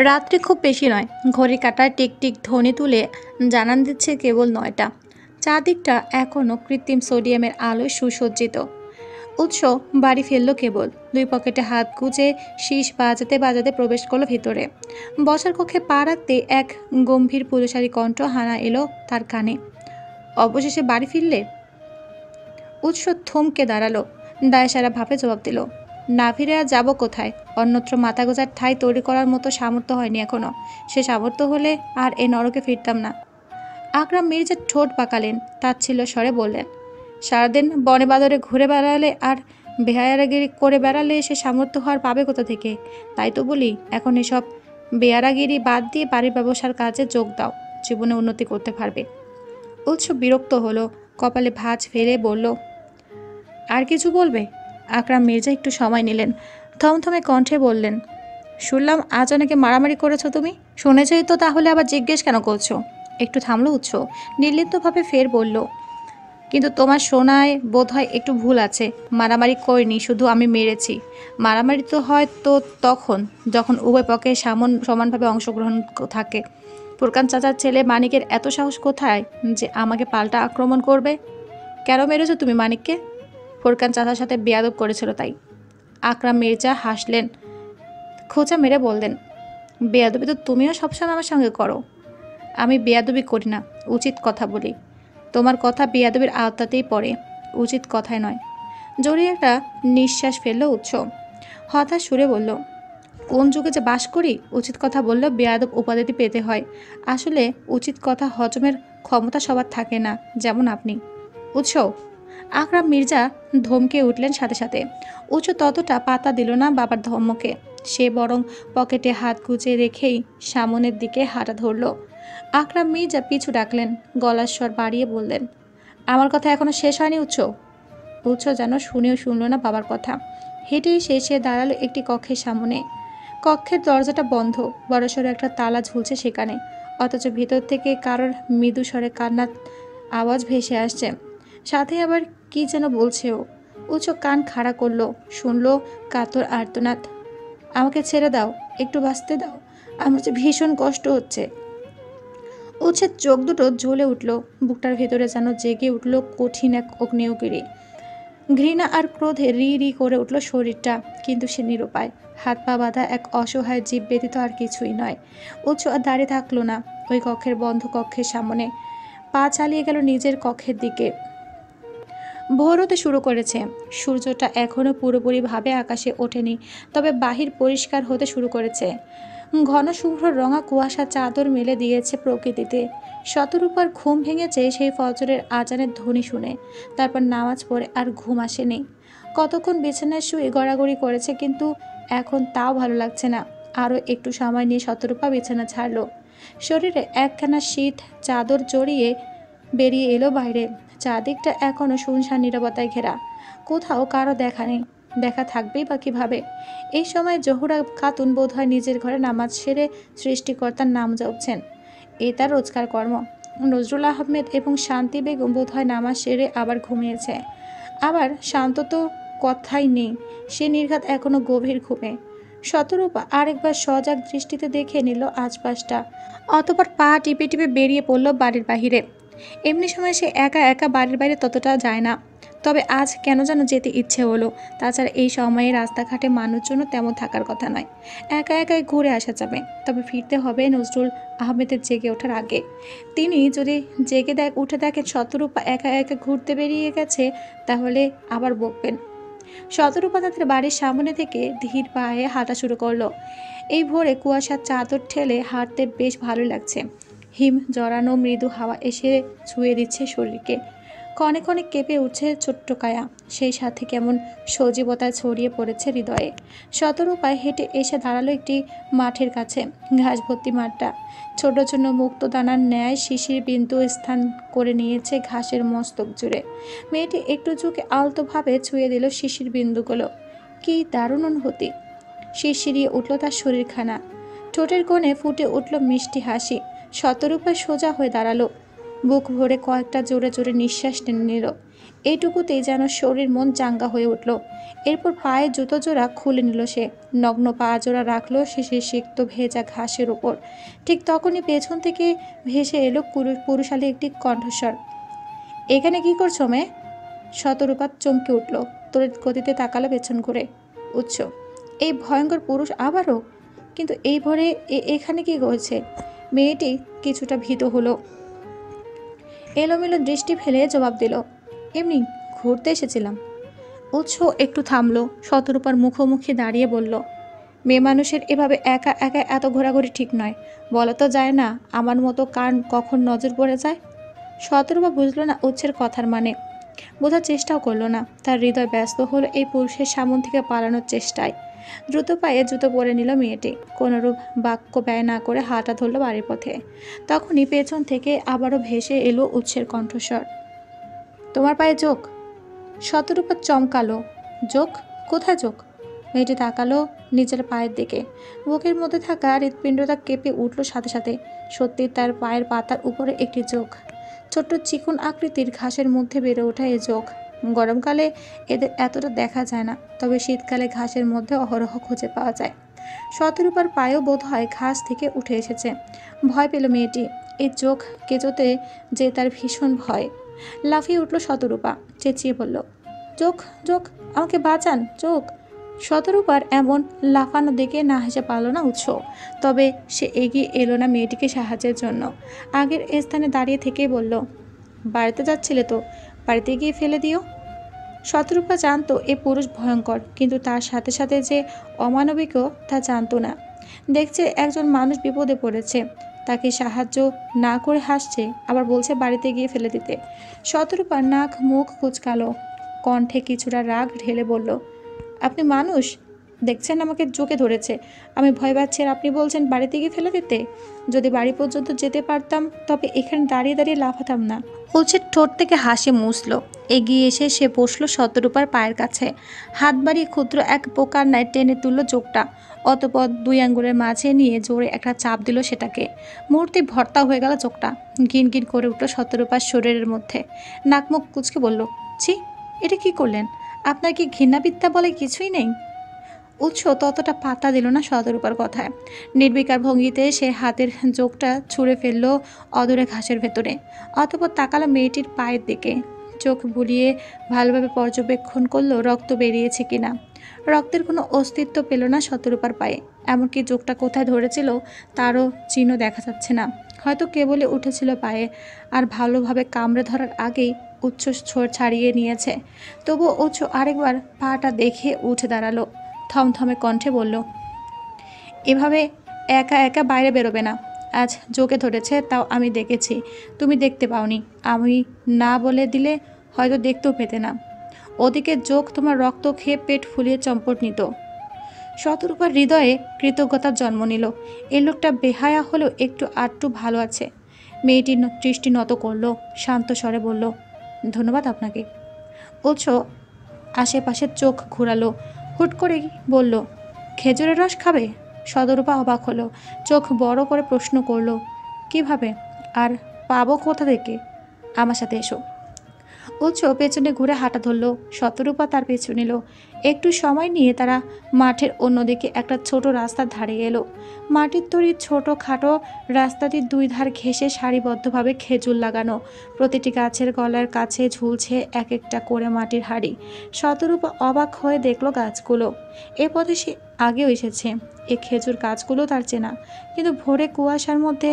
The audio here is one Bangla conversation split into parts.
রাত্রি খুব বেশি নয়। ঘড়ির কাঁটায় টিকটিক ধ্বনি তুলে জানান দিচ্ছে কেবল ৯টা। চারদিকটা এখনও কৃত্রিম সোডিয়ামের আলোয় সুসজ্জিত। উৎস বাড়ি ফেলল কেবল। দুই পকেটে হাত গুজে শীষ বাজাতে বাজাতে প্রবেশ করলো ভিতরে। বসার কক্ষে পা রাখতে এক গম্ভীর পুরুষালী কণ্ঠ হানা এলো তার কানে। অবশেষে বাড়ি ফিরলে? উৎস থমকে দাঁড়ালো, দায়সারা ভাবে জবাব দিল, না ফিরে আর যাবো কোথায়? অন্যত্র মাথা গোজার ঠাঁই তৈরি করার মতো সামর্থ্য হয়নি এখনো। সে সামর্থ্য হলে আর এ নরকে ফিরতাম না। আকরাম মির্জা ঠোঁট পাকালেন, তাচ্ছিল্য স্বরে বললেন, সারাদিন বনে বাদরে ঘুরে বেড়ালে আর বেহায়ারাগিরি করে বেড়ালে সে সামর্থ্য হওয়ার পাবে কোথা থেকে? তাই তো বলি, এখন এসব বেয়ারাগিরি বাদ দিয়ে বাড়ির ব্যবসার কাজে যোগ দাও, জীবনে উন্নতি করতে পারবে। উৎস বিরক্ত হলো, কপালে ভাঁজ ফেলে বলল, আর কিছু বলবে? আকরাম মির্জা একটু সময় নিলেন, থমথমে কণ্ঠে বললেন, শুনলাম আজ অনেকে মারামারি করেছো তুমি। শুনেছই তো, তাহলে আবার জিজ্ঞেস কেন করছো? একটু থামলো উৎস, নির্লিপ্তভাবে ফের বলল, কিন্তু তোমার শোনায় বোধ হয় একটু ভুল আছে। মারামারি করিনি, শুধু আমি মেরেছি। মারামারি তো হয় তো তখন যখন উভয় পক্ষে সমানভাবে অংশগ্রহণ থাকে। ফুরকান চাচার ছেলে মানিকের এত সাহস কোথায় যে আমাকে পাল্টা আক্রমণ করবে? কেন মেরেছো তুমি মানিককে? ফুরকান চাচার সাথে বেয়াদব করেছিল তাই। আকরাম মির্জা হাসলেন, খোঁচা মেরে বললেন, বেয়াদবি তো তুমিও সবসময় আমার সঙ্গে করো। আমি বেয়াদবি করি না, উচিত কথা বলি। তোমার কথা বেয়াদবির আওতাতেই পড়ে, উচিত কথায় নয়। জড়িয়ে একটা নিঃশ্বাস ফেলল উৎস, হতাশ সুরে বলল, কোন যুগে যে বাস করি, উচিত কথা বললেও বেয়াদব উপাধিটি পেতে হয়। আসলে উচিত কথা হজমের ক্ষমতা সবার থাকে না, যেমন আপনি। উৎস। আকরাম মির্জা ধমকে উঠলেন সাথে সাথে। উৎস ততটা পাতা দিল না বাবার ধমকে। সে বরং পকেটে হাত গুজে রেখেই সামনের দিকে হাঁটা ধরল। আকরাম মির্জা পিছু ডাকলেন, গলার স্বর বাড়িয়ে বললেন, আমার কথা এখনো শেষ হয়নি উৎস। উৎস যেন শুনেও শুনল না বাবার কথা। হেঁটেই শেষে দাঁড়ালো একটি কক্ষের সামনে। কক্ষের দরজাটা বন্ধ, বড়সড় একটা তালা ঝুলছে সেখানে। অথচ ভিতর থেকে কারোর মৃদু স্বরে কান্নার আওয়াজ ভেসে আসছে, সাথে আবার কি যেন বলছেও। উৎস কান খাড়া করলো, শুনলো কাতর আর্তনাদ, আমাকে ছেড়ে দাও, একটু বাঁচতে দাও, আমার যে ভীষণ কষ্ট হচ্ছে। উৎসের চোখ দুটো জ্বলে উঠল, বুকটার ভেতরে যেন জেগে উঠল কঠিন এক অগ্নেয়গিরি। ঘৃণা আর ক্রোধে রি রি করে উঠল শরীরটা, কিন্তু সে নিরুপায়। হাত পা বাঁধা এক অসহায় জীব ব্যতীত আর কিছুই নয়। উৎস আর দাঁড়িয়ে থাকলো না ওই কক্ষের বন্ধ কক্ষের সামনে, পা চালিয়ে গেল নিজের কক্ষের দিকে। ভোর হতে শুরু করেছে, সূর্যটা এখনও পুরোপুরিভাবে আকাশে ওঠেনি, তবে বাহির পরিষ্কার হতে শুরু করেছে। ঘন শুভ্র রঙা কুয়াশা চাদর মেলে দিয়েছে প্রকৃতিতে। শতরূপার ঘুম ভেঙেছে সেই ফজরের আজানের ধ্বনি শুনে। তারপর নামাজ পড়ে আর ঘুম আসেনি। কতক্ষণ বিছানায় শুয়ে গড়াগড়ি করেছে, কিন্তু এখন তাও ভালো লাগছে না। আরও একটু সময় নিয়ে শতরূপা বিছানা ছাড়ল। শরীরে একখানা শীত চাদর জড়িয়ে বেরিয়ে এলো বাইরে। চারদিকটা এখনও শুনশান নীরবতায় ঘেরা, কোথাও কারো দেখা নেই। দেখা থাকবেই বা কীভাবে? এই সময় জহুরা খাতুন বোধ হয় নিজের ঘরে নামাজ সেরে সৃষ্টিকর্তার নাম জপছেন, এ তার রোজকার কর্ম। নজরুল আহমেদ এবং শান্তি বেগম বোধ হয় নামাজ সেরে আবার ঘুমিয়েছে। আবার শান্ত তো কথাই নেই, সে নির্ঘাত এখনও গভীর ঘুমে। শতরূপা আরেকবার সজাগ দৃষ্টিতে দেখে নিল আশপাশটা, অতপর পা টিপে টিপে বেরিয়ে পড়ল বাড়ির বাহিরে। এমনি সময় সে একা একা বাড়ির বাইরে ততটা যায় না, তবে আজ কেন যেন যেতে ইচ্ছে হলো। তাছাড়া এই সময়ে রাস্তাঘাটে মানুষজনও তেমন থাকার কথা নয়, একা একাই ঘুরে আসা যাবে। তবে ফিরতে হবে নজরুল আহমেদের জেগে ওঠার আগে। তিনি যদি জেগে উঠে দেখেন শতরূপা একা একা ঘুরতে বেরিয়ে গেছে, তাহলে আবার বকবেন। শতরূপা তাদের বাড়ির সামনে থেকে ধীর পায়ে হাঁটা শুরু করলো। এই ভোরে কুয়াশার চাদর ঠেলে হাঁটতে বেশ ভালো লাগছে। হিম জড়ানো মৃদু হাওয়া এসে ছুঁয়ে দিচ্ছে শরীরকে। ক্ষণে ক্ষণে কেঁপে উঠছে ছোট্ট কায়া, সেই সাথে কেমন সজীবতা ছড়িয়ে পড়েছে হৃদয়ে। শতরূপায় হেঁটে এসে দাঁড়ালো একটি মাঠের কাছে। ঘাস ভর্তি মাঠটা ছোট ছোট মুক্তদানার ন্যায় শিশির বিন্দু স্থান করে নিয়েছে ঘাসের মস্তক জুড়ে। মেয়েটি একটু ঝুঁকে আলতোভাবে ছুঁয়ে দিল শিশির বিন্দুগুলো। কি দারুণ অনুভূতি! শিরশিরিয়ে উঠল তার শরীরখানা, ঠোঁটের কোণে ফুটে উঠল মিষ্টি হাসি। শতরূপা সোজা হয়ে দাঁড়ালো, বুক ভরে কয়েকটা জোরে জোরে নিঃশ্বাস টেনে নিল। এইটুকুতেই যেন শরীর মন চাঙ্গা হয়ে উঠল। এরপর পায়ে জুতো জোড়া খুলে নিল সে। নগ্ন পা জোড়া রাখলো সে সিক্ত ভেজা ঘাসের উপর। ঠিক তখনই পেছন থেকে ভেসে এলো পুরুষালী একটি কণ্ঠস্বর। এখানে কি করছো মেয়ে? শতরূপা চমকে উঠল। তড়িৎ গতিতে তাকালো পেছন ঘুরে। উৎস, এই ভয়ঙ্কর পুরুষ আবারও? কিন্তু এই ভোরে এখানে কি করছে? মেয়েটি কিছুটা ভীত হলো। এলোমেলো দৃষ্টি ফেলে জবাব দিল, এমনি ঘুরতে এসেছিলাম। উৎস একটু থামলো। শতরূপার মুখোমুখি দাঁড়িয়ে বলল, মেয়ে মানুষের এভাবে একা একা এত ঘোরাঘুরি ঠিক নয়। বলা তো যায় না আমার মতো কার কখন নজর পড়ে যায়। শতরূপা বুঝলো না উৎসের কথার মানে, বোঝার চেষ্টাও করলো না। তার হৃদয় ব্যস্ত হলো এই পুরুষের সামন থেকে পালানোর চেষ্টায়। দ্রুত পায়ে জুতো পরে নিল মেয়েটি। কোনোরূপ বাক্য ব্যয় না করে হাঁটা ধরল বাড়ির পথে। তখনই পেছন থেকে আবারও ভেসে এলো উৎসের কণ্ঠস্বর, তোমার পায়ে চোখ? শতরূপা চমকালো। চোখ? কোথায় চোখ? মেয়েটি তাকালো নিজের পায়ের দিকে। বুকের মধ্যে থাকা হৃৎপিণ্ডটা কেঁপে উঠল সাথে সাথে। সত্যি তার পায়ের পাতার উপরে একটি চোখ। ছোট্ট চিকন আকৃতির ঘাসের মধ্যে বেড়ে ওঠা এই চোখ। গরমকালে এদের এতটা দেখা যায় না, তবে শীতকালে ঘাসের মধ্যে অহরহ খুঁজে পাওয়া যায়। শতরূপার পায়েও বোধ হয় ঘাস থেকে উঠে এসেছে। ভয় পেল মেয়েটি। এই চোখ কেজোতে যে তার ভীষণ ভয়। লাফিয়ে উঠল শতরূপা, চেঁচিয়ে বলল, চোখ চোখ, আমাকে বাঁচান, চোখ। শতরূপার এমন লাফানো দেখে না হেসে পারল না উৎস। তবে সে এগিয়ে এলো না মেয়েটিকে সাহায্যের জন্য। আগের স্থানে দাঁড়িয়ে থেকেই বলল, বাড়িতে যাচ্ছিলে তো, বাড়িতে গিয়ে ফেলে দিও। শতরূপা জানতো এ পুরুষ ভয়ঙ্কর, কিন্তু তার সাথে সাথে যে অমানবিকও তা জানতো না। দেখছে একজন মানুষ বিপদে পড়েছে, তাকে সাহায্য না করে হাসছে, আবার বলছে বাড়িতে গিয়ে ফেলে দিতে। শতরূপার নাক মুখ কুঁচকালো। কণ্ঠে কিছুটা রাগ ঢেলে বলল, আপনি মানুষ? দেখছেন আমাকে জোকে ধরেছে, আমি ভয় পাচ্ছি আর আপনি বলছেন বাড়িতে গিয়ে ফেলে দিতে? যদি বাড়ি পর্যন্ত যেতে পারতাম তবে এখানে দাঁড়িয়ে দাঁড়িয়ে লাফাতাম না। উৎসের ঠোঁট থেকে হাসি মুছল। এগিয়ে এসে সে বসল শতরূপার পায়ের কাছে। হাত বাড়িয়ে ক্ষুদ্র এক পোকার ন্যায় টেনে তুলল চোখটা। অতপর দুই আঙ্গুলের মাঝে নিয়ে জোরে একটা চাপ দিল সেটাকে। মুহূর্তে ভর্তা হয়ে গেল চোখটা। গিন গিন করে উঠল শতরূপার শরীরের মধ্যে। নাক মুখ কুচকে বলল, ছি, এটা কি করলেন? আপনার কি ঘৃণাবিদ্যা বলে কিছুই নেই? উৎস ততটা পাত্তা দিল না শতরূপার কথায়। নির্বিকার ভঙ্গিতে সে হাতের জোকটা ছুঁড়ে ফেলল অদূরে ঘাসের ভেতরে। অতঃপর তাকালো মেয়েটির পায়ের দিকে। চোখ বুলিয়ে ভালোভাবে পর্যবেক্ষণ করলো রক্ত বেরিয়েছে কিনা। রক্তের কোনো অস্তিত্ব পেল না শতরূপার পায়ে। এমনকি চোখটা কোথায় ধরেছিল তারও চিহ্ন দেখা যাচ্ছে না। হয়তো কেবলই উঠেছিল পায়ে, আর ভালোভাবে কামড়ে ধরার আগেই উচ্চ ছাড়িয়ে নিয়েছে। তবুও উচ্চ আরেকবার পাটা দেখে উঠে দাঁড়ালো। থমথমে কণ্ঠে বলল, এভাবে একা একা বাইরে বেরোবে না। আজ জোকে ধরেছে, তাও আমি দেখেছি, তুমি দেখতে পাওনি। আমি না বলে দিলে হয়তো দেখতেও পেতে না। ওদিকে জোক তোমার রক্ত খেয়ে পেট ফুলিয়ে চম্পট নিত। শতরূপার হৃদয়ে কৃতজ্ঞতার জন্ম নিল। এই লোকটা বেহায়া হলেও একটু আধটু ভালো আছে। মেয়েটি দৃষ্টি নত করলো, শান্ত স্বরে বলল, ধন্যবাদ আপনাকে। উৎস আশেপাশের চোখ ঘুরালো। হুট করে বলল, খেজুরের রস খাবে? শতরূপা অবাক হলো। চোখ বড় করে প্রশ্ন করলো, কিভাবে? আর পাবো কোথা থেকে? আমার সাথে এসো। উৎস পেছনে ঘুরে হাঁটা ধরলো। শতরূপা তার পেছু নিল। একটু সময় নিয়ে তারা মাঠের অন্যদিকে একটা ছোট রাস্তার ধারে এলো। মাটির তৈরি ছোট খাটো রাস্তাটির দুই ধার ঘেঁষে সারিবদ্ধভাবে খেজুর লাগানো। প্রতিটি গাছের গলার কাছে ঝুলছে এক একটা করে মাটির হাঁড়ি। শতরূপা অবাক হয়ে দেখলো গাছগুলো। এ পথে সে আগেও এসেছে। এ খেজুর গাছগুলো তার চেনা, কিন্তু ভোরে কুয়াশার মধ্যে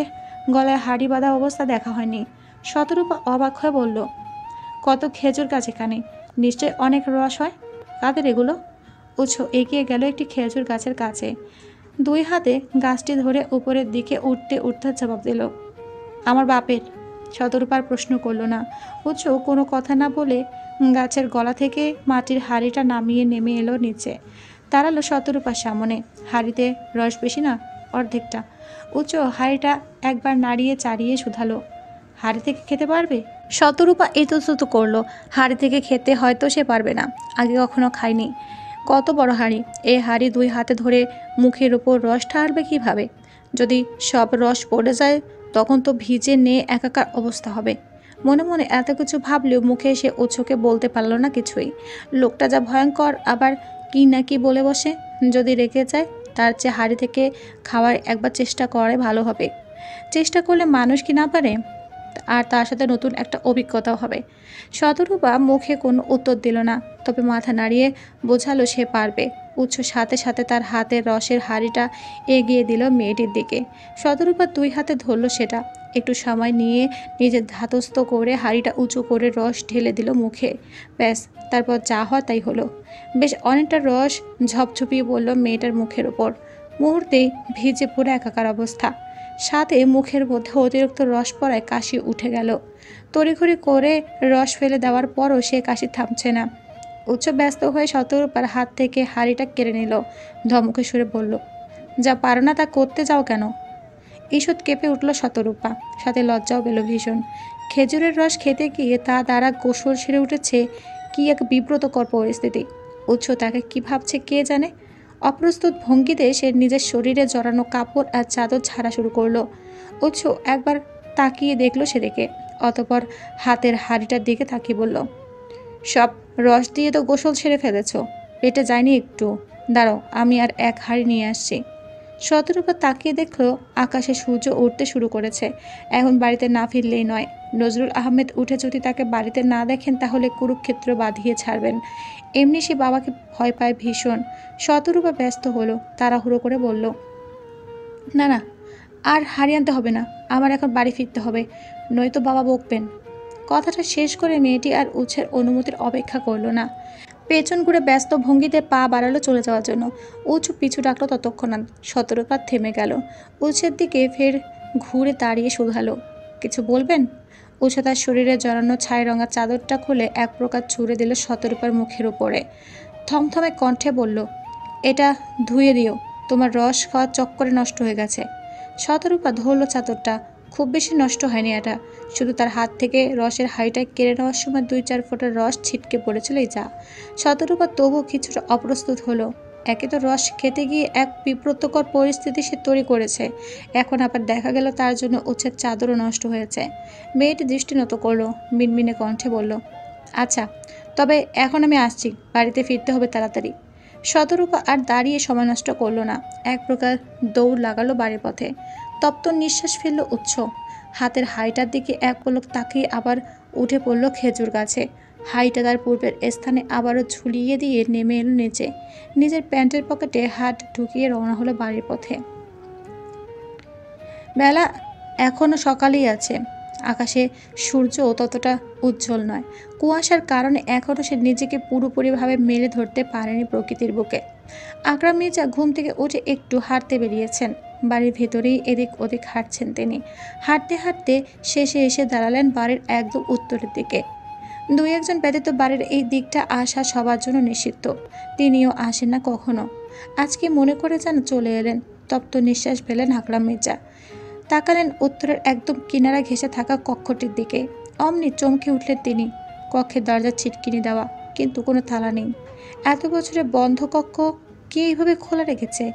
গলায় হাঁড়ি বাঁধা অবস্থা দেখা হয়নি। শতরূপা অবাক হয়ে বলল, কত খেজুর গাছ এখানে, নিশ্চয় অনেক রস হয়। কাদের এগুলো? উৎস এগিয়ে গেল একটি খেজুর গাছের কাছে। দুই হাতে গাছটি ধরে উপরের দিকে উঠতে উঠতে জবাব দিল, আমার বাপের। শতরূপার প্রশ্ন করল না। উৎস কোনো কথা না বলে গাছের গলা থেকে মাটির হাঁড়িটা নামিয়ে নেমে এলো নিচে। দাঁড়ালো শতরূপার সামনে। হাঁড়িতে রস বেশি না, অর্ধেকটা। উৎস হাঁড়িটা একবার নাড়িয়ে চাড়িয়ে শুধালো, হাঁড়ি থেকে খেতে পারবে? শতরূপা ইতস্তত করলো। হাঁড়ি থেকে খেতে হয়তো সে পারবে না, আগে কখনো খায়নি। কত বড় হাঁড়ি! এই হাঁড়ি দুই হাতে ধরে মুখের ওপর রস ঢালবে কীভাবে? যদি সব রস পড়ে যায় তখন তো ভিজে নিয়ে একাকার অবস্থা হবে। মনে মনে এত কিছু ভাবলেও মুখে এসে উৎসকে বলতে পারল না কিছুই। লোকটা যা ভয়ঙ্কর, আবার কি না কি বলে বসে। যদি রেখে যায় তার চেয়ে হাড়ি থেকে খাওয়ার একবার চেষ্টা করে ভালো হবে। চেষ্টা করলে মানুষ কি না পারে, আর তার সাথে নতুন একটা অভিজ্ঞতাও হবে। শতরূপা মুখে কোনো উত্তর দিল না, তবে মাথা নাড়িয়ে বোঝালো সে পারবে। উৎস সাথে সাথে তার হাতের রসের হাঁড়িটা এগিয়ে দিল মেয়েটির দিকে। শতরূপা 2 হাতে ধরল সেটা। একটু সময় নিয়ে নিজের ধাতস্থ করে হাঁড়িটা উঁচু করে রস ঢেলে দিল মুখে। ব্যাস, তারপর যা হয় তাই হলো। বেশ অনেকটা রস ঝপঝপিয়ে পড়ল মেয়েটার মুখের ওপর। মুহূর্তেই ভিজে পুরো একাকার অবস্থা। সাথে মুখের মধ্যে অতিরিক্ত রস পড়ায় কাশি উঠে গেল। তড়িঘড়ি করে রস ফেলে দেওয়ার পরও সে কাশি থামছে না। উচ্চ ব্যস্ত হয়ে শতরূপার হাত থেকে হাঁড়িটা কেড়ে নিল। ধমকে সুরে বলল, যা পারো না তা করতে যাও কেন? ঈষৎ কেঁপে উঠল শতরূপা, সাথে লজ্জাও পেল ভীষণ। খেজুরের রস খেতে গিয়ে তা দ্বারা গোসল সেরে উঠেছে। কি এক বিব্রতকর পরিস্থিতি। উৎস তাকে কি ভাবছে কে জানে। অপ্রস্তুত ভঙ্গিতে সে নিজের শরীরে জড়ানো কাপড় আর চাদর ছাড়া শুরু করলো। উৎস একবার তাকিয়ে দেখলো সেদিকে, অতপর হাতের হাঁড়িটার দিকে তাকিয়ে বলল, সব রস দিয়ে তো গোসল সেরে ফেলেছ, পেটে যায়নি একটু? দাঁড়াও, আমি আর এক হাঁড়ি নিয়ে আসছি। শতরূপা তাকিয়ে দেখলো আকাশে সূর্য উঠতে শুরু করেছে। এখন বাড়িতে না ফিরলেই নয়। নজরুল আহমেদ উঠে যদি তাকে বাড়িতে না দেখেন তাহলে কুরুক্ষেত্র বাঁধিয়ে ছাড়বেন। এমনি সে বাবাকে ভয় পায় ভীষণ। শতরূপা ব্যস্ত হলো, তাড়াহুড়ো করে বলল, না না, আর হারিয়ে আনতে হবে না, আমার এখন বাড়ি ফিরতে হবে, নয়তো বাবা বকবেন। কথাটা শেষ করে মেয়েটি আর উৎসের অনুমতির অপেক্ষা করলো না। পেছন ঘুরে ব্যস্ত ভঙ্গিতে পা বাড়ালো চলে যাওয়ার জন্য। উৎস পিছু ডাকলো ততক্ষণাৎ। শতরূপা থেমে গেল। উৎসের দিকে ফের ঘুরে দাঁড়িয়ে শুধালো, কিছু বলবেন? উৎস তার শরীরে জড়ানো ছাই রঙা চাদরটা খুলে এক প্রকার ছুঁড়ে দিল শতরূপার মুখের উপরে। থমথমে কণ্ঠে বলল, এটা ধুয়ে দিও, তোমার রস খাওয়ার চক্করে নষ্ট হয়ে গেছে। শতরূপা ধরল চাদরটা। খুব বেশি নষ্ট হয়নি এটা, শুধু তার হাত থেকে রসের হাঁড়িটা কেড়ে নেওয়ার সময় 2-4 ফোঁটা রস ছিটকে পড়েছিল, এই যা। শতরূপা তবু কিছুটা অপ্রস্তুত হলো। একে তো রস খেতে গিয়ে এক বিব্রতকর পরিস্থিতি সে তৈরি করেছে, এখন আবার দেখা গেল তার জন্য উচ্ছের চাদরও নষ্ট হয়েছে। মেয়েটি দৃষ্টি নত করলো, মিনমিনে কণ্ঠে বলল, আচ্ছা, তবে এখন আমি আসছি, বাড়িতে ফিরতে হবে তাড়াতাড়ি। শতরূপা আর দাঁড়িয়ে সময় নষ্ট করলো না, এক প্রকার দৌড় লাগালো বাড়ির পথে। তপ্ত নিঃশ্বাস ফেলল উৎস। হাতের হাঁড়িটার দিকে এক পলক তাকিয়ে আবার উঠে পড়ল খেজুর গাছে। হাঁড়িটা তার পূর্বের স্থানে আবারও ঝুলিয়ে দিয়ে নেমে এলো নিচে। নিজের প্যান্টের পকেটে হাত ঢুকিয়ে রওনা হলো বাড়ির পথে। বেলা এখনও সকালেই আছে। আকাশে সূর্য ততটা উজ্জ্বল নয়। কুয়াশার কারণে এখনও সে নিজেকে পুরোপুরিভাবে মেলে ধরতে পারেনি প্রকৃতির বুকে। আকরাম মির্জা ঘুম থেকে উঠে একটু হাঁটতে বেরিয়েছেন। বাড়ির ভেতরেই এদিক ওদিক হাঁটছেন তিনি। হাঁটতে হাঁটতে শেষে এসে দাঁড়ালেন বাড়ির একদম উত্তরের দিকে। 2-1 ব্যতীত বাড়ির এই দিকটা আসা সবার জন্য নিষিদ্ধ। তিনিও আসেন না কখনো। আজকে মনে করে যেন চলে এলেন। তপ্ত নিঃশ্বাস ফেলেন আকরাম মির্জা। তাকালেন উত্তরের একদম কিনারা ঘেঁষে থাকা কক্ষটির দিকে। অমনি চমকে উঠলেন তিনি। কক্ষের দরজা ছিটকিনি দেওয়া, কিন্তু কোনো তালা নেই। এত বছরে বন্ধ কক্ষ কে এইভাবে খোলা রেখেছে?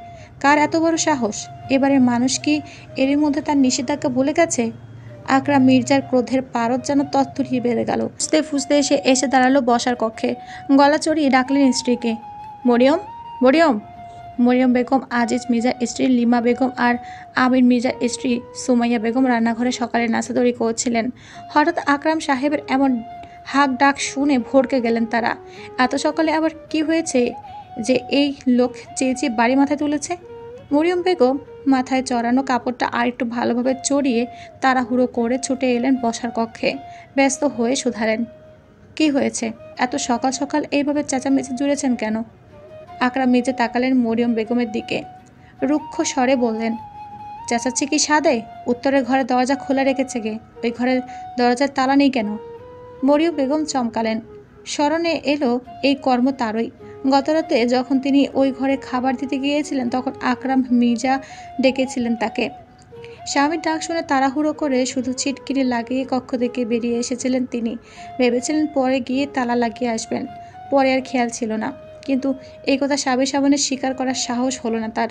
কার এত বড় সাহস? এবারের মানুষ কি এরই মধ্যে তার নিষেধাজ্ঞা ভুলে গেছে? আকরাম মির্জার ক্রোধের পারদ যেন তত্তরিয়ে বেড়ে গেল। ফুসতে ফুসতে এসে দাঁড়ালো বসার কক্ষে। গলা চড়িয়ে ডাকলেন স্ত্রীকে, মরিয়ম, মরিয়ম। মরিয়ম বেগম আজিজ মির্জার স্ত্রী লিমা বেগম আর আমির মির্জার স্ত্রী সুমাইয়া বেগম রান্নাঘরে সকালে নাস্তা তৈরি করছিলেন। হঠাৎ আকরাম সাহেবের এমন হাঁক ডাক শুনে ভড়কে গেলেন তারা। এত সকালে আবার কি হয়েছে যে এই লোক চেঁচিয়ে বাড়ি মাথায় তুলেছে? মরিয়ম বেগম মাথায় চড়ানো কাপড়টা আরেকটু ভালোভাবে চড়িয়ে তাড়াহুড়ো করে ছুটে এলেন বসার কক্ষে। ব্যস্ত হয়ে শুধালেন, কি হয়েছে? এত সকাল সকাল এইভাবে চেঁচামেচি জুড়েছেন কেন? আকরাম মির্জা তাকালেন মরিয়ম বেগমের দিকে। রুক্ষ স্বরে বললেন, চেঁচাচ্ছি কি সাদে? উত্তরের ঘরে দরজা খোলা রেখেছে কে? ওই ঘরের দরজার তালা নেই কেন? মরিয়ম বেগম চমকালেন। স্মরণে এলো এই কর্ম তারই। গতরাতে যখন তিনি ওই ঘরে খাবার দিতে গিয়েছিলেন তখন আকরাম মির্জা ডেকেছিলেন তাকে। স্বামীর ডাক শুনে তাড়াহুড়ো করে শুধু ছিটকিনি লাগিয়ে কক্ষ থেকে বেরিয়ে এসেছিলেন তিনি। ভেবেছিলেন পরে গিয়ে তালা লাগিয়ে আসবেন। পরে আর খেয়াল ছিল না। কিন্তু এই কথা সামনে স্বীকার করার সাহস হলো না তার।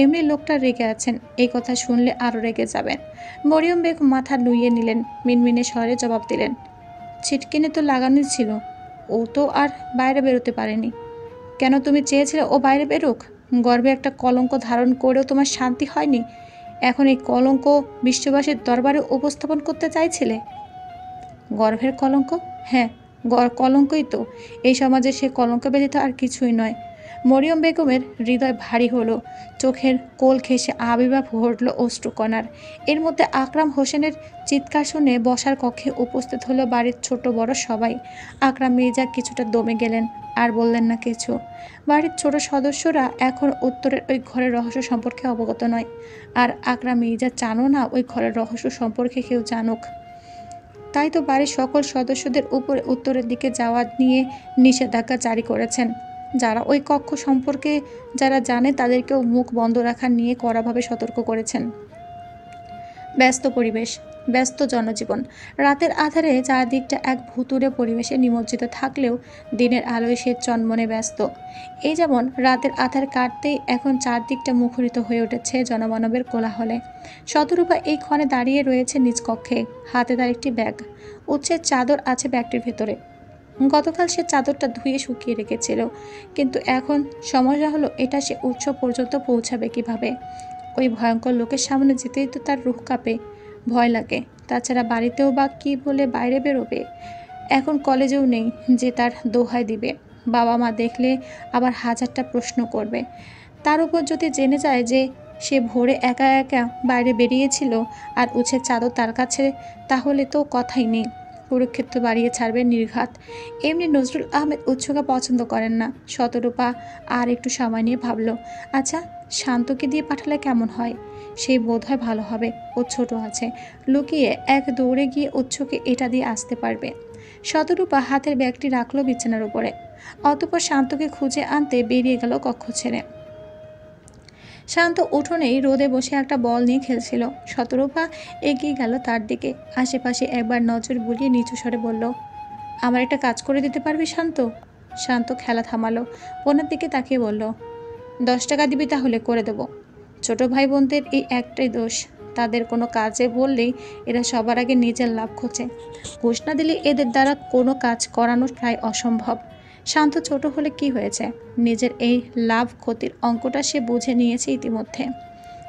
এমনি লোকটা রেগে আছেন, এই কথা শুনলে আরও রেগে যাবেন। মরিয়ম বেগম মাথা নুইয়ে নিলেন, মিনমিনে স্বরে জবাব দিলেন, ছিটকিনি তো লাগানোই ছিল, ও তো আর বাইরে বেরোতে পারেনি। কেন, তুমি চেয়েছিলে ও বাইরে বেরোক? গর্ভে একটা কলঙ্ক ধারণ করেও তোমার শান্তি হয়নি, এখন এই কলঙ্ক বিশ্ববাসীর দরবারে উপস্থাপন করতে চাইছিলে? গর্ভের কলঙ্ক? হ্যাঁ, কলঙ্কই তো। এই সমাজে সে কলঙ্ক ব্যতীত আর কিছুই নয়। মরিয়ম বেগমের হৃদয় ভারী হলো, চোখের কোল ঘেঁষে আবির্ভাব ঘটল অশ্রুকণার। এর মধ্যে আকরাম হোসেনের চিৎকার শুনে বসার কক্ষে উপস্থিত হলো বাড়ির ছোট বড় সবাই। আকরাম মির্জা কিছুটা দমে গেলেন, আর বললেন না কিছু। বাড়ির ছোট সদস্যরা এখন উত্তরের ওই ঘরের রহস্য সম্পর্কে অবগত নয়, আর আকরাম মির্জা চানও না ওই ঘরের রহস্য সম্পর্কে কেউ জানুক। তাই তো বাড়ির সকল সদস্যদের উপরে উত্তরের দিকে যাওয়া নিয়ে নিষেধাজ্ঞা জারি করেছেন। যারা ওই কক্ষ সম্পর্কে যারা জানে তাদেরকেও মুখ বন্ধ রাখা নিয়ে কড়াভাবে সতর্ক করেছেন। ব্যস্ত পরিবেশ, ব্যস্ত জনজীবন। রাতের আধারে চারদিকটা এক ভুতুড়ে পরিবেশে নিমজ্জিত থাকলেও দিনের আলোয় সে চনমনে ব্যস্ত। এই যেমন রাতের আধার কাটতেই এখন চারদিকটা মুখরিত হয়ে উঠেছে জনমানবের কোলাহলে। শতরূপা এই ক্ষণে দাঁড়িয়ে রয়েছে নিজ কক্ষে, হাতে তার একটি ব্যাগ। উচ্ছের চাদর আছে ব্যাগটির ভেতরে। গতকাল সে চাদরটা ধুয়ে শুকিয়ে রেখেছিল, কিন্তু এখন সমস্যা হলো এটা সে উৎস পর্যন্ত পৌঁছাবে কিভাবে। ওই ভয়ঙ্কর লোকের সামনে যেতেই তো তার রুহ কাঁপে, ভয় লাগে। তাছাড়া বাড়িতেও বা কী বলে বাইরে বেরোবে? এখন কলেজেও নেই যে তার দোহাই দিবে। বাবা মা দেখলে আবার হাজারটা প্রশ্ন করবে। তার উপর যদি জেনে যায় যে সে ভোরে একা একা বাইরে বেরিয়েছিল আর উছের চাদর তার কাছে, তাহলে তো কথাই নেই, কুরুক্ষেত্র বাড়িয়ে ছাড়বে নির্ঘাত। এমনি নজরুল আহমেদ উৎসকে পছন্দ করেন না। শতরূপা আর একটু সময় নিয়ে ভাবল, আচ্ছা শান্তকে দিয়ে পাঠালে কেমন হয়? সেই বোধ হয় ভালো হবে, ও ছোট আছে, লুকিয়ে এক দৌড়ে গিয়ে উৎসকে এটা দিয়ে আসতে পারবে। শতরূপা হাতের ব্যাগটি রাখলো বিছানার উপরে, অতঃপর শান্তকে খুঁজে আনতে বেরিয়ে গেল কক্ষ ছেড়ে। শান্ত উঠোনেই রোদে বসে একটা বল নিয়ে খেলছিল। শতরূপা এগিয়ে গেল তার দিকে, আশেপাশে একবার নজর বুলিয়ে নিচু স্বরে বলল, আমার একটা কাজ করে দিতে পারবি শান্ত? শান্ত খেলা থামালো, বোনের দিকে তাকিয়ে বলল, 10 টাকা দিবি তাহলে করে দেব। ছোট ভাই বোনদের এই একটাই দোষ, তাদের কোনো কাজে বললেই এরা সবার আগে নিজের লাভ খোঁজে। ঘুষ না দিলে এদের দ্বারা কোনো কাজ করানো প্রায় অসম্ভব। শান্ত ছোট হলে কি হয়েছে, নিজের এই লাভ ক্ষতির অঙ্কটা সে বুঝে নিয়েছে ইতিমধ্যে।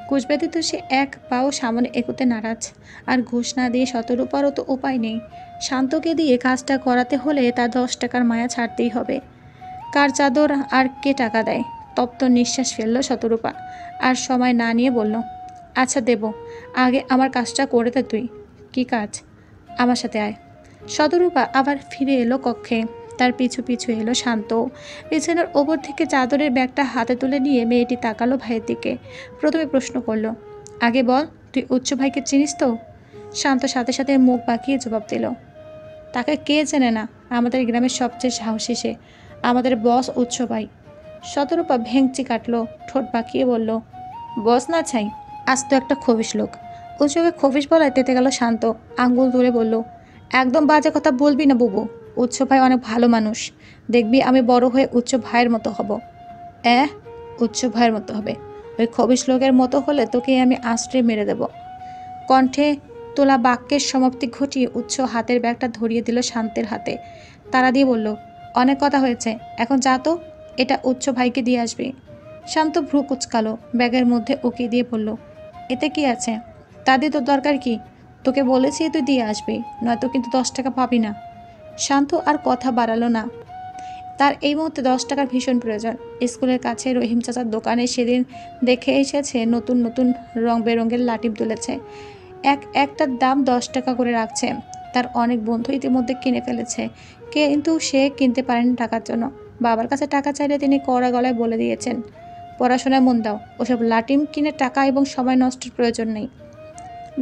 ঘুষ ব্যতীত সে এক পাও সামনে এগোতে নারাজ। আর ঘুষ না দিয়ে শতরূপারও তো উপায় নেই। শান্তকে দিয়ে কাজটা করাতে হলে তার 10 টাকার মায়া ছাড়তেই হবে। কার চাদর আর কে টাকা দেয়? তপ্ত নিঃশ্বাস ফেলল শতরূপা, আর সময় না নিয়ে বলল, আচ্ছা দেব, আগে আমার কাজটা করে দে তুই। কি কাজ? আমার সাথে আয়। শতরূপা আবার ফিরে এলো কক্ষে, তার পিছু পিছু এলো শান্ত। বিছানার ওপর থেকে চাদরের ব্যাগটা হাতে তুলে নিয়ে মেয়েটি তাকালো ভাইয়ের দিকে। প্রথমে প্রশ্ন করলো, আগে বল, তুই উচ্চ ভাইকে চিনিস তো? শান্ত সাথে সাথে মুখ বাঁকিয়ে জবাব দিল, তাকে কে চেনে না, আমাদের গ্রামের সবচেয়ে সাহসী সে, আমাদের বস উচ্চ ভাই। শতরূপা ভেঙচি কাটলো, ঠোঁট বাঁকিয়ে বলল, বস না ছাই, আজ তো একটা খবিশ লোক। উৎসকে খবিশ বলায় তেতে গেল শান্ত, আঙ্গুল তুলে বলল, একদম বাজে কথা বলবি না বুবু, উচ্চ ভাই অনেক ভালো মানুষ, দেখবি আমি বড় হয়ে উচ্চ ভাইয়ের মতো হব। উচ্চ ভাইয়ের মতো হবে? ওই খবিশ লোকের মতো হলে তোকে আমি আশ্রয় মেরে দেব। কণ্ঠে তোলা বাক্যের সমাপ্তি ঘটিয়ে উচ্চ হাতের ব্যাগটা ধরিয়ে দিল শান্তের হাতে, তারা দিয়ে বলল, অনেক কথা হয়েছে, এখন যা তো, এটা উচ্চ ভাইকে দিয়ে আসবি। শান্ত ভ্রু কুচকালো, ব্যাগের মধ্যে ওকে দিয়ে বলল, এতে কি আছে? তা দিয়ে তোর দরকার কি? তোকে বলেছি তুই দিয়ে আসবি, নয়তো কিন্তু 10 টাকা পাবি না। শান্ত আর কথা বাড়ালো না, তার এই মুহূর্তে 10 টাকার ভীষণ প্রয়োজন। স্কুলের কাছে রহিম চাচার দোকানে সেদিন দেখে এসেছে নতুন নতুন রং বেরঙের লাটিম তুলেছে, একটার দাম 10 টাকা করে রাখছে। তার অনেক বন্ধু ইতিমধ্যে কিনে ফেলেছে, কিন্তু সে কিনতে পারেনি টাকার জন্য। বাবার কাছে টাকা চাইলে তিনি কড়া গলায় বলে দিয়েছেন, পড়াশোনায় মন দাও, ওসব লাটিম কিনে টাকা এবং সময় নষ্টের প্রয়োজন নেই।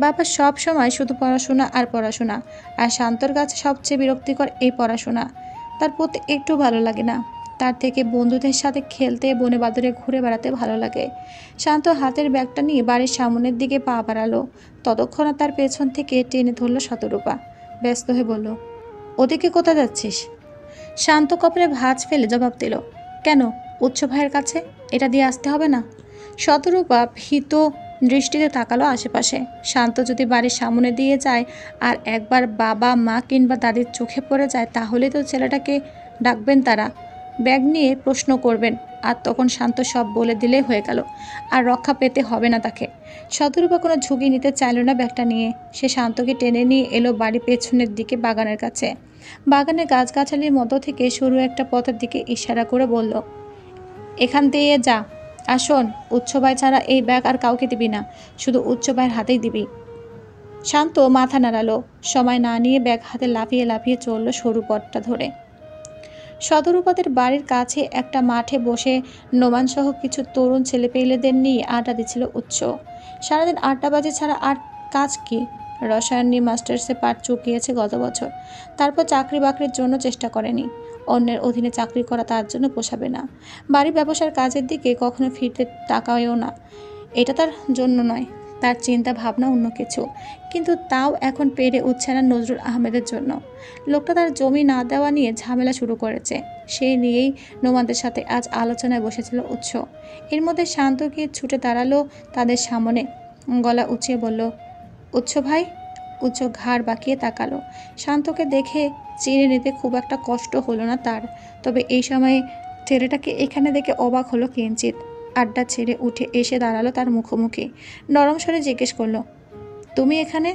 বাবা সব সময় শুধু পড়াশোনা আর পড়াশোনা, আর শান্তর কাছে সবচেয়ে বিরক্তিকর এই পড়াশোনা। তার প্রতি একটু ভালো লাগে না, তার থেকে বন্ধুদের সাথে খেলতে, বনে বাদরে ঘুরে বেড়াতে ভালো লাগে। শান্ত হাতের ব্যাগটা নিয়ে বাড়ির সামনের দিকে পা বাড়ালো, ততক্ষণে তার পেছন থেকে টেনে ধরল শতরূপা, ব্যস্ত হয়ে বলল, ওদিকে কোথায় যাচ্ছিস? শান্ত কপালে ভাঁজ ফেলে জবাব দিল, কেন? উৎস ভাইয়ের কাছে এটা দিয়ে আসতে হবে না? শতরূপা ভীত দৃষ্টিতে তাকালো আশেপাশে। শান্ত যদি বাড়ির সামনে দিয়ে যায় আর একবার বাবা মা কিংবা দাদির চোখে পড়ে যায় তাহলে তো ছেলেটাকে ডাকবেন তারা, ব্যাগ নিয়ে প্রশ্ন করবেন, আর তখন শান্ত সব বলে দিলেই হয়ে গেল, আর রক্ষা পেতে হবে না তাকে। শতরূপা কোনো ঝুঁকি নিতে চাইল না ব্যাগটা নিয়ে। সে শান্তকে টেনে নিয়ে এলো বাড়ির পেছনের দিকে বাগানের কাছে। বাগানের গাছগাছালির মধ্য থেকে সরু একটা পথের দিকে ইশারা করে বলল, এখান দিয়ে যা। আর শোন, উচ্চ ভাই ছাড়া এই ব্যাগ আর কাউকে দিবি না, শুধু উচ্চ ভাইয়ের হাতেই দিবি। শান্ত মাথা নাড়ালো। সময় না নিয়ে ব্যাগ হাতে লাফিয়ে লাফিয়ে চলল সরু পথটা ধরে। শতরূপাদের বাড়ির কাছে একটা মাঠে বসে নোমানসহ কিছু তরুণ ছেলেপেলেদের নিয়ে আড্ডা দিচ্ছিল উৎস। সারাদিন আড্ডাবাজি ছাড়া আর কাজ কি? রসায়ন নিয়ে মাস্টার্সে পাঠ চুকিয়েছে গত বছর, তারপর চাকরি বাকরির জন্য চেষ্টা করেনি। অন্যের অধীনে চাকরি করা তার জন্য পোষাবে না। বাড়ি ব্যবসার কাজের দিকে কখনো ফিরতে তাকায়ও না। এটা তার জন্য নয়, তার চিন্তা ভাবনা অন্য কিছু। কিন্তু তাও এখন পেরে উঠছে না নজরুল আহমেদের জন্য। লোকটা তার জমি না দেওয়া নিয়ে ঝামেলা শুরু করেছে। সেই নিয়েই নোমানদের সাথে আজ আলোচনায় বসেছিল উৎস। এর মধ্যে শান্ত গিয়ে ছুটে দাঁড়ালো তাদের সামনে, গলা উঁচিয়ে বলল, উৎস ভাই। উৎস ঘাড় বাঁকিয়ে তাকালো। শান্তকে দেখে চিনে নিতে খুব একটা কষ্ট হলো না তার, তবে এই সময়ে ছেলেটাকে এখানে দেখে অবাক হলো কিঞ্চিত। আড্ডা ছেড়ে উঠে এসে দাঁড়ালো তার মুখোমুখি। নরম স্বরে জিজ্ঞেস করলো, তুমি এখানে?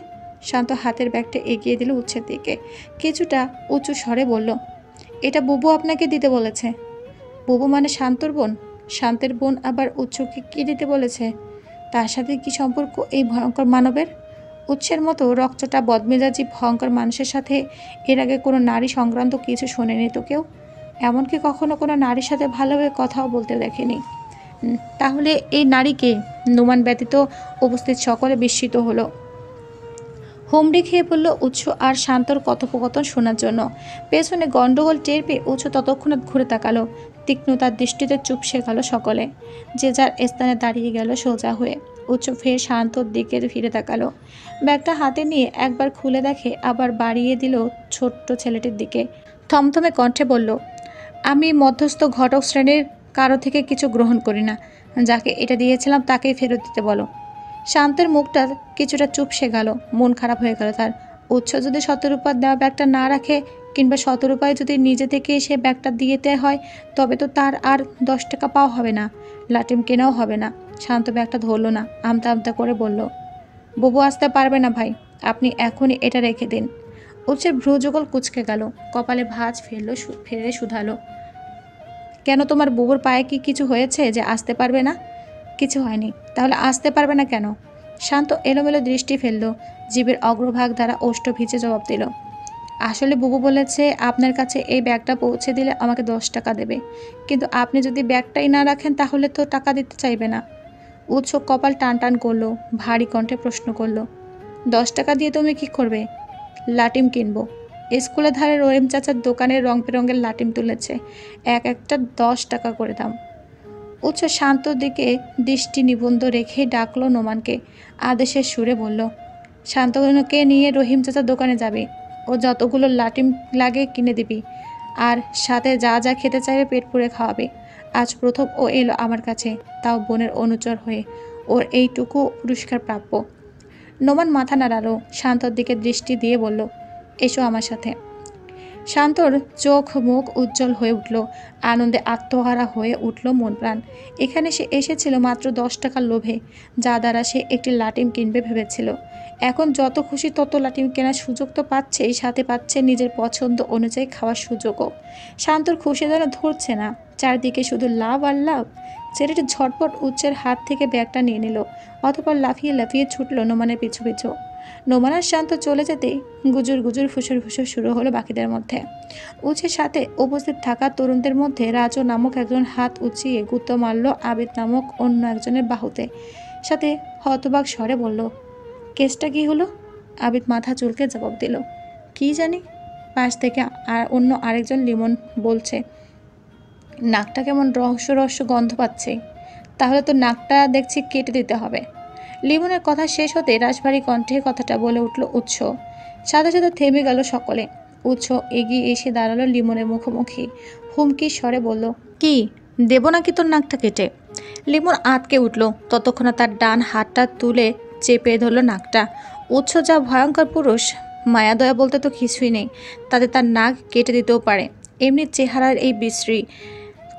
শান্ত হাতের ব্যাগটা এগিয়ে দিল উৎসের দিকে, কিছুটা উঁচু স্বরে বলল, এটা বুবু আপনাকে দিতে বলেছে। বুবু মানে শান্তর বোন? শান্তের বোন আবার উৎসকে কি দিতে বলেছে? তার সাথে কি সম্পর্ক এই ভয়ঙ্কর মানবের? উৎসের মতো রক্তটা বদমেজাজি ভয়ঙ্কর মানুষের সাথে এর আগে কোনো নারী সংক্রান্ত কিছু শোনেনি তো কেউ, এমনকি কখনো কোনো নারীর সাথে ভালোভাবে কথাও বলতে দেখেনি। তাহলে এই নারীকে? নোমান ব্যতীত উপস্থিত সকলে বিস্মিত হলো। হুমড়ি খেয়ে পড়ল উৎস আর শান্তর কথোপকথন শোনার জন্য। পেছনে গন্ডগোল টের পেয়ে উৎস ততক্ষণাৎ ঘুরে তাকালো। তীক্ষ্ণতার দৃষ্টিতে চুপসে গেল সকলে। যে যার স্থানে দাঁড়িয়ে গেল সোজা হয়ে। উৎস ফের শান্তর দিকে ফিরে তাকালো। ব্যাগটা হাতে নিয়ে একবার খুলে দেখে, আবার বাড়িয়ে দিল ছোট্ট ছেলেটির দিকে। থমথমে কণ্ঠে বলল, আমি মধ্যস্থ ঘটক শ্রেণীর কারো থেকে কিছু গ্রহণ করি না। যাকে এটা দিয়েছিলাম তাকেই ফেরত দিতে বলো। শান্তের মুখটা কিছুটা চুপসে গেল, মন খারাপ হয়ে গেল তার। উৎস যদি শতরূপার দেওয়া ব্যাগটা না রাখে, কিংবা শতরূপায় যদি নিজে থেকে সে ব্যাগটা দিয়েতে হয়, তবে তো তার আর 10 টাকা পাওয়া হবে না, লাটিম কেনাও হবে না। শান্ত ব্যাগটা ধরল না, আমতা আমতা করে বলল, বুবু আসতে পারবে না ভাই, আপনি এখনই এটা রেখে দিন। উৎসের ভ্রুযুগল কুঁচকে গেল, কপালে ভাঁজ ফেলে শুধালো, কেন, তোমার বুবুর পায়ে কি কিছু হয়েছে যে আসতে পারবে না? কিছু হয়নি, তাহলে আসতে পারবে না কেন? শান্ত এলোমেলো দৃষ্টি ফেলল, জীবের অগ্রভাগ দ্বারা ওষ্ঠ ভিজে জবাব দিল, আসলে বুবু বলেছে আপনার কাছে এই ব্যাগটা পৌঁছে দিলে আমাকে 10 টাকা দেবে, কিন্তু আপনি যদি ব্যাগটাই না রাখেন তাহলে তো টাকা দিতে চাইবে না। উৎস কপাল টান টান করলো, ভারী কণ্ঠে প্রশ্ন করলো, 10 টাকা দিয়ে তুমি কি করবে? লাটিম কিনবো। স্কুলের ধারে রহিম চাচার দোকানে রং বেরঙের লাটিম তুলেছে, এক একটা 10 টাকা করে দাম। উৎস শান্তর দিকে দৃষ্টি নিবন্ধ রেখে ডাকলো নোমানকে, আদেশের সুরে বলল, শান্তনুকে নিয়ে রহিম চাচার দোকানে যাবে, ও যতগুলো লাটিম লাগে কিনে দিবি, আর সাথে যা যা খেতে চাইবে পেট পুড়ে খাওয়াবে। আজ প্রথম ও এলো আমার কাছে, তাও বোনের অনুচর হয়ে, ওর এইটুকু পুরস্কার প্রাপ্য। নোমান মাথা নাড়ালো, শান্তর দিকে দৃষ্টি দিয়ে বলল, এসো আমার সাথে। শান্তর চোখ মুখ উজ্জ্বল হয়ে উঠল, আনন্দে আত্মহারা হয়ে উঠল মন প্রাণ। এখানে সে এসেছিল মাত্র 10 টাকার লোভে, যা দ্বারা সে একটি লাটিম কিনবে ভেবেছিল। এখন যত খুশি তত লাটিম কেনার সুযোগ তো পাচ্ছেই, সাথে পাচ্ছে নিজের পছন্দ অনুযায়ী খাওয়ার সুযোগও। শান্তর খুশি যেন ধরছে না, চারদিকে শুধু লাভ আর লাভ। ছেলেটি ঝটপট উচ্চের হাত থেকে ব্যাগটা নিয়ে নিল, অতঃপর লাফিয়ে লাফিয়ে ছুটল নোমানের পিছু পিছু। নোমান আর শান্ত চলে যেতেই গুজুর গুজুর ফুসুর ফুসুর শুরু হলো বাকিদের মধ্যে। উৎসের সাথে উপস্থিত থাকা তরুণদের মধ্যে রাজু নামক একজন হাত উঁচিয়ে গুঁতো মারল আবিদ নামক অন্য একজনের বাহুতে, সাথে হতবাক স্বরে বলল, কেসটা কি হলো? আবিদ মাথা চুলকে জবাব দিল, কি জানি। পাশ থেকে আর অন্য আরেকজন লিমন বলছে, নাকটা কেমন রহস্য রহস্য গন্ধ পাচ্ছে, তাহলে তো নাকটা দেখছি কেটে দিতে হবে। লিমনের কথা শেষ হতে রাশভারী কণ্ঠে কথাটা বলে উঠল উৎস। সাথে সাথে থেমে গেল সকলে। উৎস এগিয়ে এসে দাঁড়ালো লিমনের মুখোমুখি, হুমকির স্বরে বলল, কি? দেব নাকি তোর নাকটা কেটে? লিমন আঁতকে উঠল, ততক্ষণে তার ডান হাতটা তুলে চেপে ধরল নাকটা। উৎস যা ভয়ঙ্কর পুরুষ, মায়া দয়া বলতে তো কিছুই নেই, তাতে তার নাক কেটে দিতেও পারে। এমনি চেহারার এই বিশ্রী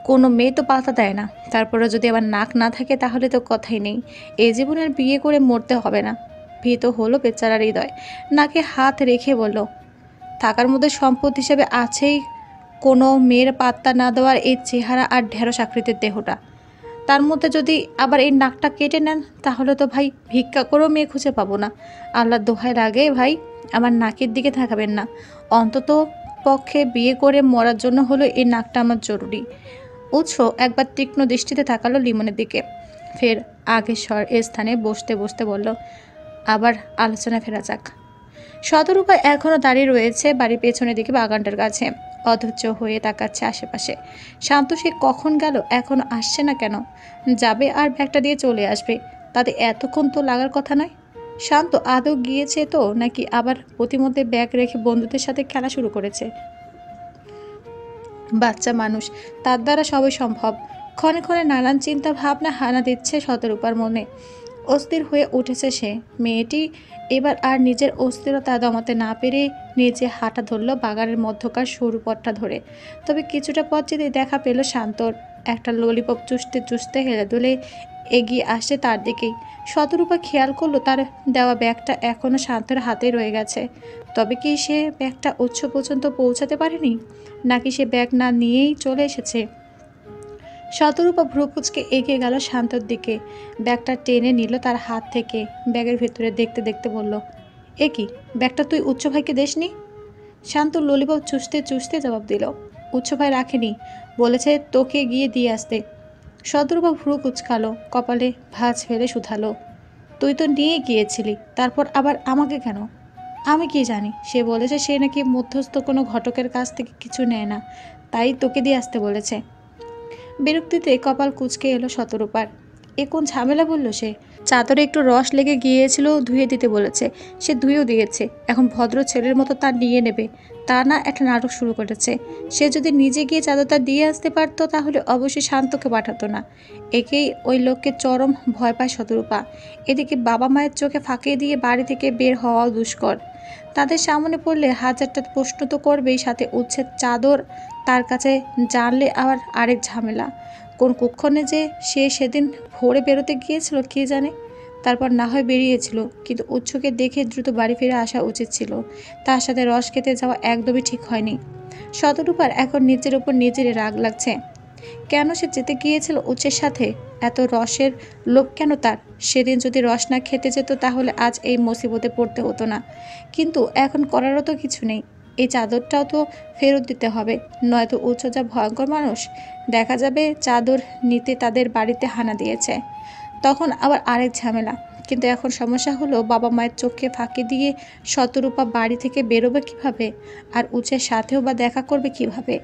কোনো মেয়ে তো পাতা দেয় না, তারপরে যদি আবার নাক না থাকে তাহলে তো কথাই নেই। এই জীবনের বিয়ে করে মরতে হবে না। ভীত হলো বেচারার হৃদয়, নাকে হাত রেখে বলল, থাকার মধ্যে সম্পদ হিসেবে আছেই কোনো মেয়ের পাত্তা না দেওয়ার এই চেহারা আর ঢেঁড়স আকৃতির দেহটা, তার মধ্যে যদি আবার এই নাকটা কেটে নেন তাহলে তো ভাই ভিক্ষা করেও মেয়ে খুঁজে পাবো না। আল্লাহর দোহাই লাগে ভাই, আমার নাকের দিকে থাকাবেন না। অন্তত পক্ষে বিয়ে করে মরার জন্য হলো এই নাকটা আমার জরুরি। উৎস একবার তীক্ষ্ণ দৃষ্টিতে তাকালো লিমনের দিকে, ফের আগের স্থানে বসতে বসতে বলল, আবার আলোচনা ফেরা যাক। শতরূপা এখনও দাঁড়িয়ে রয়েছে বাড়ির পেছনের দিকে বাগানটার কাছে, অধৈর্য হয়ে তাকাচ্ছে আশেপাশে। শান্ত সে কখন গেল, এখনো আসছে না কেন? যাবে আর ব্যাগটা দিয়ে চলে আসবে, তাতে এতক্ষণ তো লাগার কথা নয়। শান্ত আদৌ গিয়েছে তো, নাকি আবার প্রতিমধ্যে ব্যাগ রেখে বন্ধুদের সাথে খেলা শুরু করেছে? বাচ্চা মানুষ, তার দ্বারা সবই সম্ভব। ক্ষণে ক্ষণে নানান চিন্তা ভাবনা হানা দিচ্ছে শতরূপার মনে। অস্থির হয়ে উঠেছে সে। মেয়েটি এবার আর নিজের অস্থিরতা দমাতে না পেরে নিচে হাঁটা ধরল বাগানের মধ্যকার সরু পথটা ধরে। তবে কিছুটা পথ যেতে দেখা পেল শান্তর। একটা ললিপপ চুষতে চুষতে হেলে দুলে এগিয়ে আসছে তার দিকেই। শতরূপা খেয়াল করলো তার দেওয়া ব্যাগটা এখনও শান্তর হাতে রয়ে গেছে। তবে কি সে ব্যাগটা উৎস পর্যন্ত পৌঁছাতে পারেনি, নাকি সে ব্যাগ না নিয়েই চলে এসেছে? শতরূপা ভ্রুকুচকে এগিয়ে গেল শান্তর দিকে, ব্যাগটা টেনে নিল তার হাত থেকে। ব্যাগের ভেতরে দেখতে দেখতে বলল, এ কি, ব্যাগটা তুই উচ্চ ভাইকে দেসনি? শান্ত ললিপপ চুষতে চুষতে জবাব দিল, উচ্চ ভাই রাখেনি, বলেছে তোকে গিয়ে দিয়ে আসতে। শতরূপা ভ্রু কুচকালো, কপালে ভাঁজ ফেলে শুধালো, তুই তো নিয়ে গিয়েছিলি, তারপর আবার আমাকে কেন? আমি কি জানি, সে বলেছে সে নাকি মধ্যস্থ কোনো ঘটকের কাছ থেকে কিছু নেয় না, তাই তোকে দিয়ে আসতে বলেছে। বিরক্তিতে কপাল কুঁচকে এলো শতরূপার। এ কোন ঝামেলা বলল সে? চাদরে একটু রস লেগে গিয়েছিল, ধুয়ে দিতে বলেছে, সে ধুয়েও দিয়েছে। এখন ভদ্র ছেলের মতো তার নিয়ে নেবে, তা না একটা নাটক শুরু করেছে। সে যদি নিজে গিয়ে চাদরটা দিয়ে আসতে পারতো তাহলে অবশ্যই শান্তকে পাঠাতো না। একেই ওই লোককে চরম ভয় পায় শতরূপা। এদিকে বাবা মায়ের চোখে ফাঁকি দিয়ে বাড়ি থেকে বের হওয়াও দুষ্কর। তাদের সামনে পড়লে হাজারটা প্রশ্ন তো করবেই, সাথে উচ্ছেদ চাদর তার কাছে জানলে আবার আরেক ঝামেলা। কোন কুক্ষণে যে সে সেদিন ভোরে বেরোতে গিয়েছিল কে জানে। তারপর না হয় বেরিয়েছিল, কিন্তু উৎসকে দেখে দ্রুত বাড়ি ফিরে আসা উচিত ছিল। তার সাথে রস খেতে যাওয়া একদমই ঠিক হয়নি। শতরূপার এখন নিজের উপর নিজেরই রাগ লাগছে। কেন সে যেতে গিয়েছিল উচ্চের সাথে? এত রসের লোভ কেন তার? সেদিন যদি রস না খেতে যেত তাহলে আজ এই মুসিবতে পড়তে হতো না। কিন্তু এখন করারও তো কিছু নেই। এই চাদরটাও তো ফেরত দিতে হবে, নয়তো উচ্চ যা ভয়ঙ্কর মানুষ, দেখা যাবে চাদর নিতে তাদের বাড়িতে হানা দিয়েছে, তখন আবার আরেক ঝামেলা। কিন্তু এখন সমস্যা হলো বাবা মায়ের চোখে ফাঁকি দিয়ে শতরূপা বাড়ি থেকে বেরোবে কিভাবে, আর উচ্চের সাথেও বা দেখা করবে কিভাবে?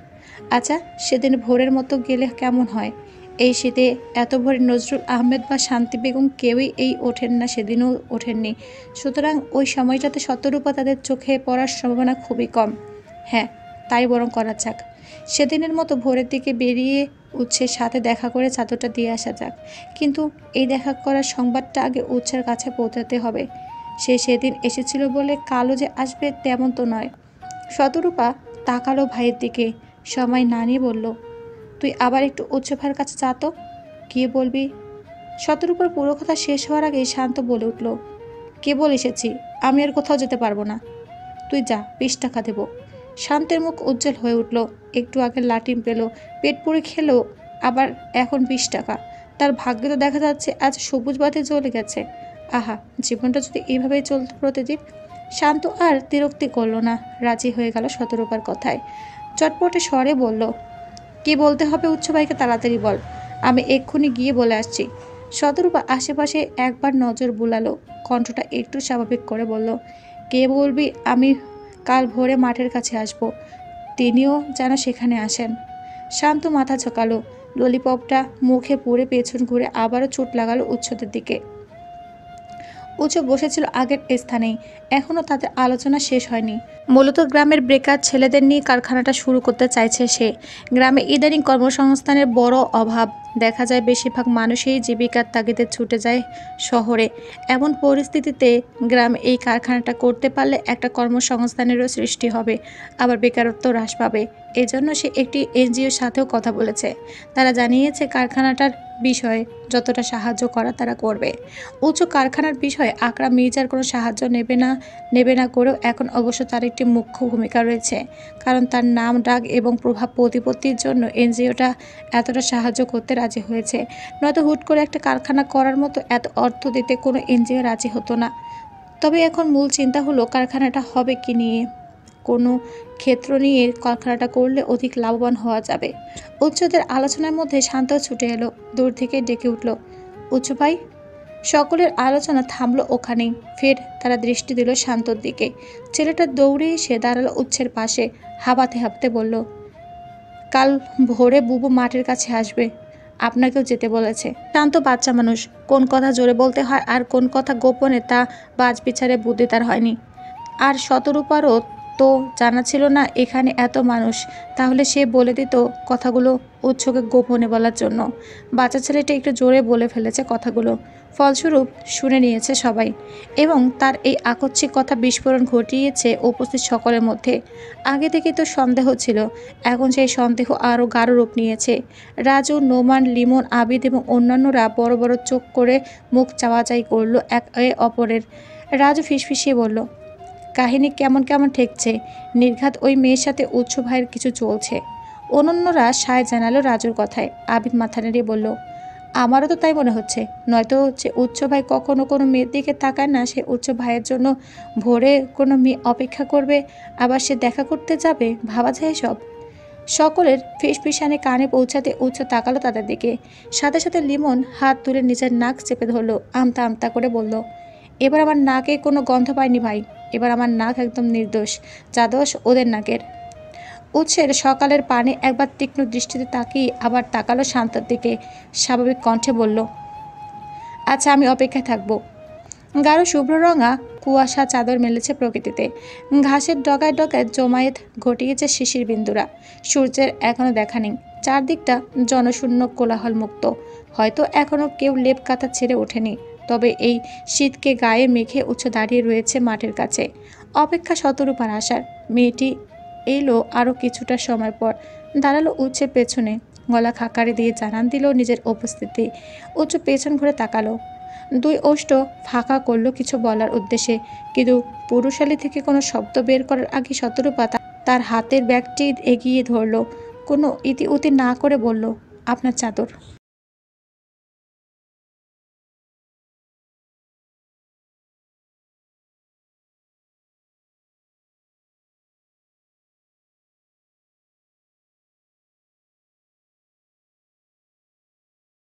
আচ্ছা, সেদিন ভোরের মতো গেলে কেমন হয়? এই শীতে এত ভোরে নজরুল আহমেদ বা শান্তি বেগম কেউই এই ওঠেন না, সেদিনও ওঠেননি। সুতরাং ওই সময়টাতে শতরূপা তাদের চোখে পড়ার সম্ভাবনা খুবই কম। হ্যাঁ, তাই বরং করা যাক। সেদিনের মতো ভোরের দিকে বেরিয়ে উৎসের সাথে দেখা করে চাদরটা দিয়ে আসা যাক। কিন্তু এই দেখা করার সংবাদটা আগে উৎসের কাছে পৌঁছাতে হবে। সে সেদিন এসেছিল বলে কালও যে আসবে তেমন তো নয়। শতরূপা তাকালো ভাইয়ের দিকে, সময় না নিয়ে বলল, তুই আবার একটু উচ্চ ভাইয়ের কাছে যা তো। গিয়ে বলবি। শতরূপার পুরো কথা শেষ হওয়ার আগেই শান্ত বলে উঠল, কেবল এসেছি, আমি আর কোথাও যেতে পারবো না। তুই যা, 20 টাকা দেবো। শান্তের মুখ উজ্জ্বল হয়ে উঠল। একটু আগে লাটিম পেল, পেট পুড়ে খেলো, আবার এখন 20 টাকা। তার ভাগ্যে তো দেখা যাচ্ছে আজ সবুজ বাতি জ্বলে গেছে। আহা, জীবনটা যদি এইভাবেই চলতো প্রতিদিন। শান্ত আর তিরক্তি করল না, রাজি হয়ে গেল শতরূপার কথায়। চটপটে স্বরে বলল, কি বলতে হবে উচ্চ ভাইকে তাড়াতাড়ি বল, আমি এক্ষুনি গিয়ে বলে আসছি। শতরূপা আশেপাশে একবার নজর বুলালো, কণ্ঠটা একটু স্বাভাবিক করে বলল, কে বলবি আমি কাল ভোরে মাঠের কাছে আসব, তিনিও যেন সেখানে আসেন। শান্ত মাথা ঝোঁকালো, ললিপপটা মুখে পুরে পেছন ঘুরে আবারও চোট লাগালো উচ্ছদের দিকে। উঁচু বসেছিল আগের স্থানেই। এখনও তাদের আলোচনা শেষ হয়নি। মূলত গ্রামের বেকার ছেলেদের নিয়ে কারখানাটা শুরু করতে চাইছে সে। গ্রামে ইদানিং কর্মসংস্থানের বড় অভাব। দেখা যায় বেশিরভাগ মানুষই জীবিকার তাগিদে ছুটে যায় শহরে। এমন পরিস্থিতিতে গ্রামে এই কারখানাটা করতে পারলে একটা কর্মসংস্থানেরও সৃষ্টি হবে, আবার বেকারত্ব হ্রাস পাবে। এজন্য সে একটি এনজিওর সাথেও কথা বলেছে। তারা জানিয়েছে কারখানাটার বিষয়ে যতটা সাহায্য করা তারা করবে। উঁচু কারখানার বিষয়ে আকরাম মির্জার কোনো সাহায্য নেবে না করেও এখন অবশ্য তার একটি মুখ্য ভূমিকা রয়েছে, কারণ তার নাম ডাক এবং প্রভাব প্রতিপত্তির জন্য এনজিওটা এতটা সাহায্য করতে রাজি হয়েছে। নয়তো হুট করে একটা কারখানা করার মতো এত অর্থ দিতে কোনো এনজিও রাজি হতো না। তবে এখন মূল চিন্তা হলো কারখানাটা হবে কি নিয়ে। কোনো ক্ষেত্র নিয়ে কারখানাটা করলে অধিক লাভবান হওয়া যাবে। উচ্চদের আলোচনার মধ্যে শান্তও ছুটে এলো, দূর থেকে ডেকে উঠল, উচ্চ ভাই। সকলের আলোচনা থামলো ওখানেই। ফের তারা দৃষ্টি দিল শান্তর দিকে। ছেলেটা দৌড়ে এসে দাঁড়ালো উচ্ছের পাশে, হাঁপাতে হাঁপতে বলল, কাল ভোরে বুবু মাঠের কাছে আসবে, আপনাকেও যেতে বলেছে। শান্ত বাচ্চা মানুষ, কোন কথা জোরে বলতে হয় আর কোন কথা গোপনে তা বাজ বিচারে বুদ্ধি তার হয়নি। আর শতরূপারও তো জানা ছিল না এখানে এত মানুষ, তাহলে সে বলে দিত কথাগুলো উৎসকে গোপনে বলার জন্য। বাচ্চা ছেলেটা একটু জোরে বলে ফেলেছে কথাগুলো, ফলস্বরূপ শুনে নিয়েছে সবাই, এবং তার এই আকস্মিক কথা বিস্ফোরণ ঘটিয়েছে উপস্থিত সকলের মধ্যে। আগে থেকেই তো সন্দেহ ছিল, এখন সেই সন্দেহ আরও গাঢ় রূপ নিয়েছে। রাজু, নোমান, লিমন, আবিদ এবং অন্যান্যরা বড় বড় চোখ করে মুখ চাওয়াচাই করল একে অপরের। রাজু ফিসফিসিয়ে বলল, কাহিনী কেমন কেমন ঠেকছে, নির্ঘাত ওই মেয়ের সাথে উৎস ভাইয়ের কিছু চলছে। অন্যান্যরা সায় জানালো রাজুর কথায়। আবিদ মাথা নেড়ে বলল, আমারও তো তাই মনে হচ্ছে। নয়তো যে উৎস ভাই কখনো কোনো মেয়ের দিকে তাকায় না, সে উৎস ভাইয়ের জন্য ভোরে কোনো মেয়ে অপেক্ষা করবে, আবার সে দেখা করতে যাবে, ভাবা যায় সব। সকলের ফিসফিসানি কানে পৌঁছাতে উৎস তাকালো তাদের দিকে। সাথে সাথে লিমন হাত তুলে নিজের নাক চেপে ধরলো, আমতা আমতা করে বলল, এবার আমার নাকে কোনো গন্ধ পায়নি ভাই, এবার আমার নাক একদম নির্দোষ, যা দোষ ওদের নাকের। উৎসের সকালের পানে একবার তীক্ষ্ণ দৃষ্টিতে তাকিয়ে আবার তাকালো শান্তর দিকে, স্বাভাবিক কণ্ঠে বলল, আচ্ছা আমি অপেক্ষায় থাকবো। গাঢ় শুভ্র রঙা কুয়াশা চাদর মেলেছে প্রকৃতিতে। ঘাসের ডগায় ডগায় জমায়েত ঘটিয়েছে শিশির বিন্দুরা। সূর্যের এখনো দেখা নেই। চারদিকটা জনশূন্য, কোলাহল মুক্ত। হয়তো এখনো কেউ লেপ কাঁথা ছেড়ে ওঠেনি। তবে এই শীতকে গায়ে মেখে উচ্চ দাঁড়িয়ে রয়েছে মাঠের কাছে, অপেক্ষা শতরূপার আসার। মেয়েটি এলো আরও কিছুটা সময় পর, দাঁড়ালো উচ্চের পেছনে, গলা খাকারি দিয়ে জানান দিল নিজের উপস্থিতি। উচ্চ পেছন ঘুরে তাকালো, দুই ওষ্ঠ ফাঁকা করলো কিছু বলার উদ্দেশ্যে, কিন্তু পুরুষালী থেকে কোনো শব্দ বের করার আগে শতরূপা তার হাতের ব্যাগটি এগিয়ে ধরলো, কোনো ইতি উতি না করে বলল, আপনার চাদর।